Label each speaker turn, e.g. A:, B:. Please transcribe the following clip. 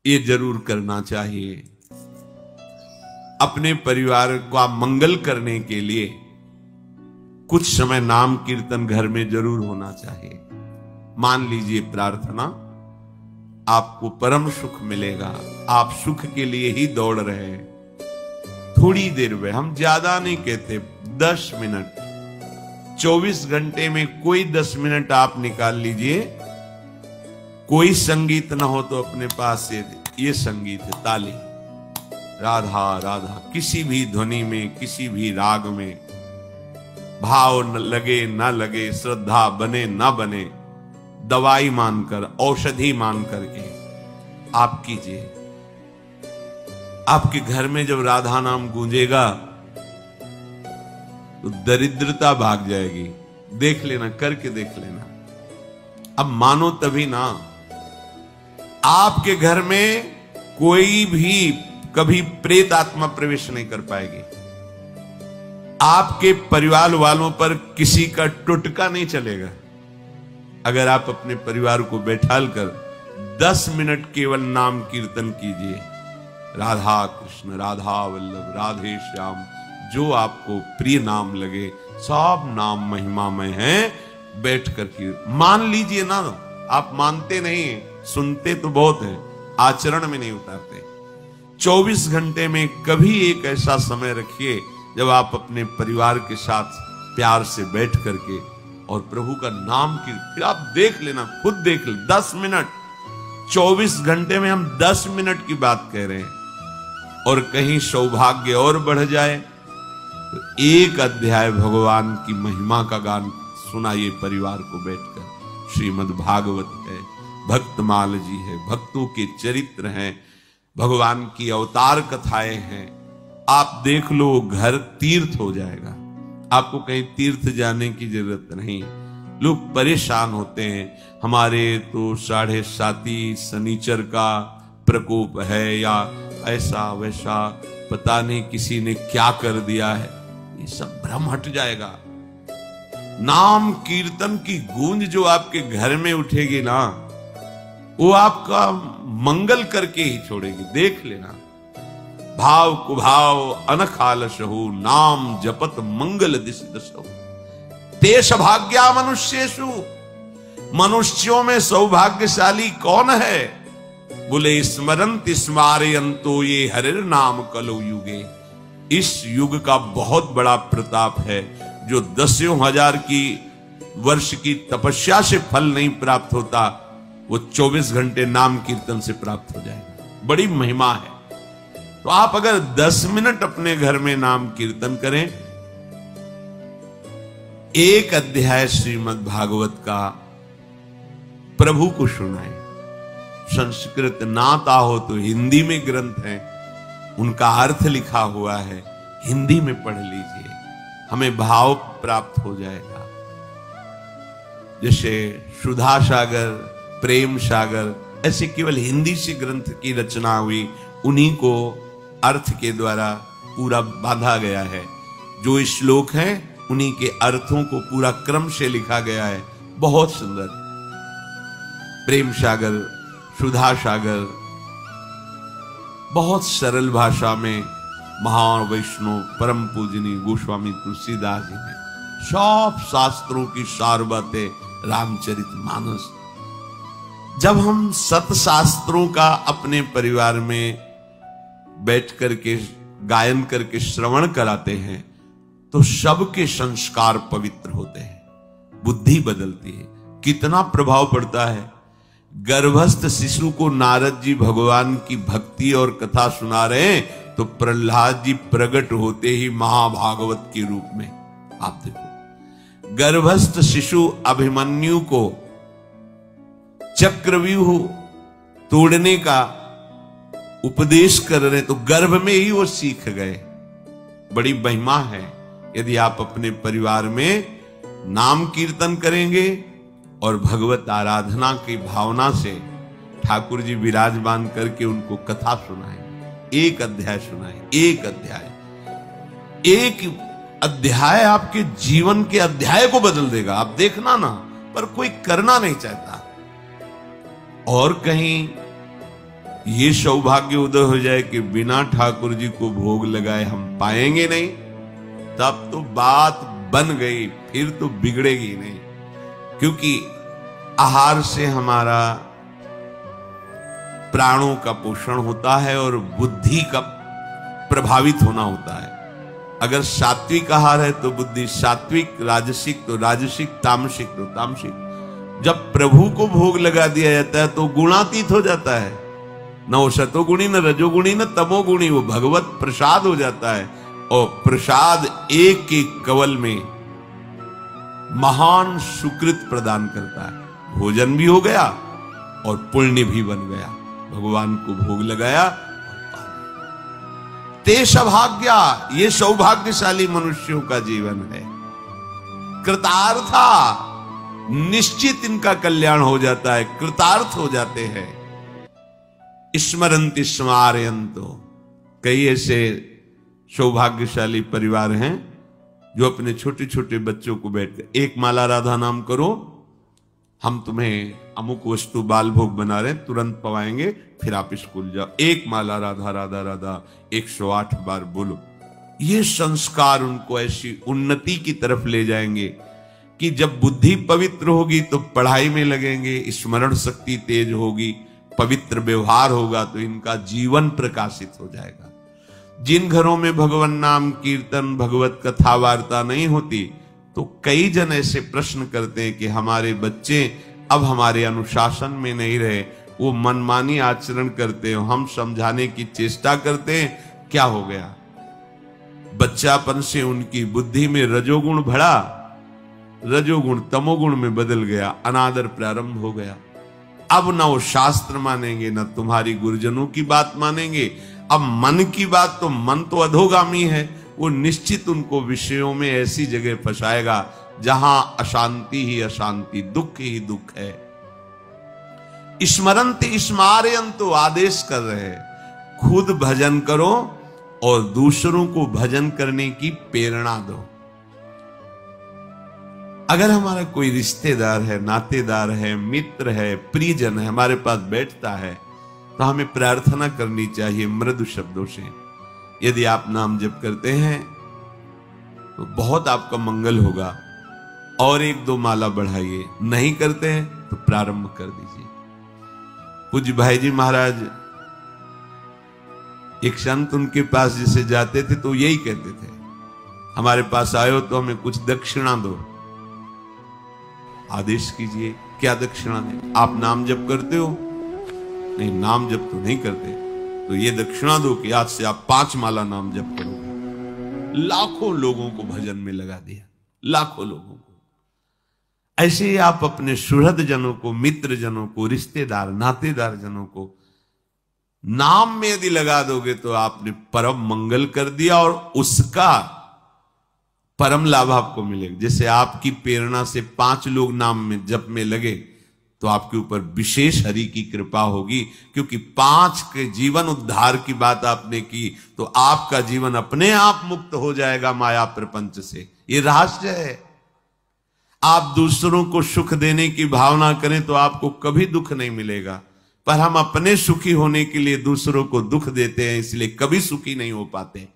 A: ये जरूर करना चाहिए। अपने परिवार का मंगल करने के लिए कुछ समय नाम कीर्तन घर में जरूर होना चाहिए। मान लीजिए प्रार्थना, आपको परम सुख मिलेगा। आप सुख के लिए ही दौड़ रहे हैं। थोड़ी देर में, हम ज्यादा नहीं कहते, 10 मिनट, 24 घंटे में कोई 10 मिनट आप निकाल लीजिए। कोई संगीत ना हो तो अपने पास ये संगीत है, ताली, राधा राधा, किसी भी ध्वनि में, किसी भी राग में, भाव न लगे ना लगे, श्रद्धा बने ना बने, दवाई मानकर, औषधि मान करके आप कीजिए। आपके घर में जब राधा नाम गूंजेगा तो दरिद्रता भाग जाएगी। देख लेना, करके देख लेना। अब मानो तभी ना। आपके घर में कोई भी कभी प्रेत आत्मा प्रवेश नहीं कर पाएगी। आपके परिवार वालों पर किसी का टुटका नहीं चलेगा। अगर आप अपने परिवार को बैठाल कर 10 मिनट केवल नाम कीर्तन कीजिए, राधा कृष्ण, राधा वल्लभ, राधे श्याम, जो आपको प्रिय नाम लगे, सब नाम महिमामय हैं। बैठ कर के मान लीजिए ना। आप मानते नहीं, सुनते तो बहुत है, आचरण में नहीं उतारते। 24 घंटे में कभी एक ऐसा समय रखिए जब आप अपने परिवार के साथ प्यार से बैठ करके और प्रभु का नाम की, फिर आप देख लेना, खुद देख ले। 10 मिनट, 24 घंटे में हम 10 मिनट की बात कह रहे हैं। और कहीं सौभाग्य और बढ़ जाए तो एक अध्याय भगवान की महिमा का गान सुनाइए परिवार को बैठकर। श्रीमद् भागवत है, भक्तमाल जी है, भक्तों के चरित्र हैं, भगवान की अवतार कथाएं हैं। आप देख लो, घर तीर्थ हो जाएगा। आपको कहीं तीर्थ जाने की जरूरत नहीं। लोग परेशान होते हैं, हमारे तो 7.5 शनिचर का प्रकोप है, या ऐसा वैसा, पता नहीं किसी ने क्या कर दिया है। ये सब भ्रम हट जाएगा। नाम कीर्तन की गूंज जो आपके घर में उठेगी ना, वो आपका मंगल करके ही छोड़ेगी। देख लेना। भाव कुभाव अनखालशहु, नाम जपत मंगल दिश दशहु। तेष भाग्या मनुष्येषु, मनुष्यों में सौभाग्यशाली कौन है? बोले स्मरंत स्मारयंतो ये हरिर नाम कलो युगे। इस युग का बहुत बड़ा प्रताप है, जो 10,000 की वर्ष की तपस्या से फल नहीं प्राप्त होता, वो 24 घंटे नाम कीर्तन से प्राप्त हो जाएगा। बड़ी महिमा है। तो आप अगर 10 मिनट अपने घर में नाम कीर्तन करें, एक अध्याय श्रीमद् भागवत का प्रभु को सुनाएं। संस्कृत ना आता हो तो हिंदी में ग्रंथ है, उनका अर्थ लिखा हुआ है, हिंदी में पढ़ लीजिए, हमें भाव प्राप्त हो जाएगा। जैसे सुधा सागर, प्रेम सागर, ऐसे केवल हिंदी से ग्रंथ की रचना हुई, उन्हीं को अर्थ के द्वारा पूरा बांधा गया है। जो श्लोक हैं उन्हीं के अर्थों को पूरा क्रम से लिखा गया है। बहुत सुंदर। प्रेम सागर, सुधा सागर, बहुत सरल भाषा में महान वैष्णव परम पूजनीय गोस्वामी तुलसीदास जी ने सब शास्त्रों की सार बातें, रामचरितमानस। जब हम सतशास्त्रों का अपने परिवार में बैठ करके गायन करके श्रवण कराते हैं तो सबके संस्कार पवित्र होते हैं, बुद्धि बदलती है। कितना प्रभाव पड़ता है। गर्भस्थ शिशु को नारद जी भगवान की भक्ति और कथा सुना रहे हैं तो प्रहलाद जी प्रकट होते ही महाभागवत के रूप में। आप देखो, गर्भस्थ शिशु अभिमन्यु को चक्रव्यूह तोड़ने का उपदेश कर रहे, तो गर्भ में ही वो सीख गए। बड़ी महिमा है। यदि आप अपने परिवार में नाम कीर्तन करेंगे और भगवत आराधना की भावना से ठाकुर जी विराजमान करके उनको कथा सुनाएं, एक अध्याय सुनाएं, एक अध्याय आपके जीवन के अध्याय को बदल देगा। आप देखना ना, पर कोई करना नहीं चाहता। और कहीं ये सौभाग्य उदय हो जाए कि बिना ठाकुर जी को भोग लगाए हम पाएंगे नहीं, तब तो बात बन गई, फिर तो बिगड़ेगी नहीं। क्योंकि आहार से हमारा प्राणों का पोषण होता है और बुद्धि का प्रभावित होना होता है। अगर सात्विक आहार है तो बुद्धि सात्विक, राजसिक तो राजसिक, तामसिक तो तामसिक। जब प्रभु को भोग लगा दिया जाता है तो गुणातीत हो जाता है, न वो सतोगुणी, न रजोगुणी, न तमोगुणी, वो भगवत प्रसाद हो जाता है। और प्रसाद एक एक कवल में महान सुकृत प्रदान करता है। भोजन भी हो गया और पुण्य भी बन गया, भगवान को भोग लगाया। ते सौभाग्या, ये सौभाग्यशाली मनुष्यों का जीवन है। कृतार्था, निश्चित इनका कल्याण हो जाता है, कृतार्थ हो जाते हैं। स्मरन्ति स्मारयन्तो, कई ऐसे सौभाग्यशाली परिवार हैं जो अपने छोटे छोटे बच्चों को बैठकर एक माला राधा नाम करो, हम तुम्हें अमुक वस्तु बाल भोग बना रहे हैं, तुरंत पवाएंगे, फिर आप स्कूल जाओ। एक माला राधा राधा राधा 108 बार बोलो। ये संस्कार उनको ऐसी उन्नति की तरफ ले जाएंगे कि जब बुद्धि पवित्र होगी तो पढ़ाई में लगेंगे, स्मरण शक्ति तेज होगी, पवित्र व्यवहार होगा तो इनका जीवन प्रकाशित हो जाएगा। जिन घरों में भगवान नाम कीर्तन, भगवत कथा वार्ता नहीं होती, तो कई जन ऐसे प्रश्न करते हैं कि हमारे बच्चे अब हमारे अनुशासन में नहीं रहे, वो मनमानी आचरण करते हो, हम समझाने की चेष्टा करते हैं, क्या हो गया? बच्चापन से उनकी बुद्धि में रजोगुण बढ़ा, रजोगुण तमोगुण में बदल गया, अनादर प्रारंभ हो गया। अब ना वो शास्त्र मानेंगे, ना तुम्हारी गुरुजनों की बात मानेंगे। अब मन की बात, तो मन तो अधोगामी है, वो निश्चित उनको विषयों में ऐसी जगह फंसाएगा जहां अशांति ही अशांति, दुख ही दुख है। स्मरन्ति स्मारयन्तो, आदेश कर रहे हैं, खुद भजन करो और दूसरों को भजन करने की प्रेरणा दो। अगर हमारा कोई रिश्तेदार है, नातेदार है, मित्र है, प्रियजन है, हमारे पास बैठता है, तो हमें प्रार्थना करनी चाहिए मृदु शब्दों से। यदि आप नाम जप करते हैं तो बहुत आपका मंगल होगा, और 1-2 माला बढ़ाइए। नहीं करते हैं तो प्रारंभ कर दीजिए। पूज्य भाई जी महाराज, एक संत उनके पास जिसे जाते थे तो यही कहते थे, हमारे पास आए हो तो हमें कुछ दक्षिणा दो। आदेश कीजिए, क्या दक्षिणा दें? आप नाम जप करते हो? नहीं, नाम जप तो नहीं करते, तो ये दक्षिणा दो कि आज से आप 5 माला नाम जप करोगे। लाखों लोगों को भजन में लगा दिया, लाखों लोगों को। ऐसे ही आप अपने सुहृद जनों को, मित्र जनों को, रिश्तेदार नातेदार जनों को नाम में यदि लगा दोगे तो आपने परम मंगल कर दिया, और उसका परम लाभ आपको मिलेगा। जैसे आपकी प्रेरणा से 5 लोग नाम में जप में लगे तो आपके ऊपर विशेष हरि की कृपा होगी, क्योंकि 5 के जीवन उद्धार की बात आपने की, तो आपका जीवन अपने आप मुक्त हो जाएगा माया प्रपंच से। ये रहस्य है। आप दूसरों को सुख देने की भावना करें तो आपको कभी दुख नहीं मिलेगा, पर हम अपने सुखी होने के लिए दूसरों को दुख देते हैं, इसलिए कभी सुखी नहीं हो पाते।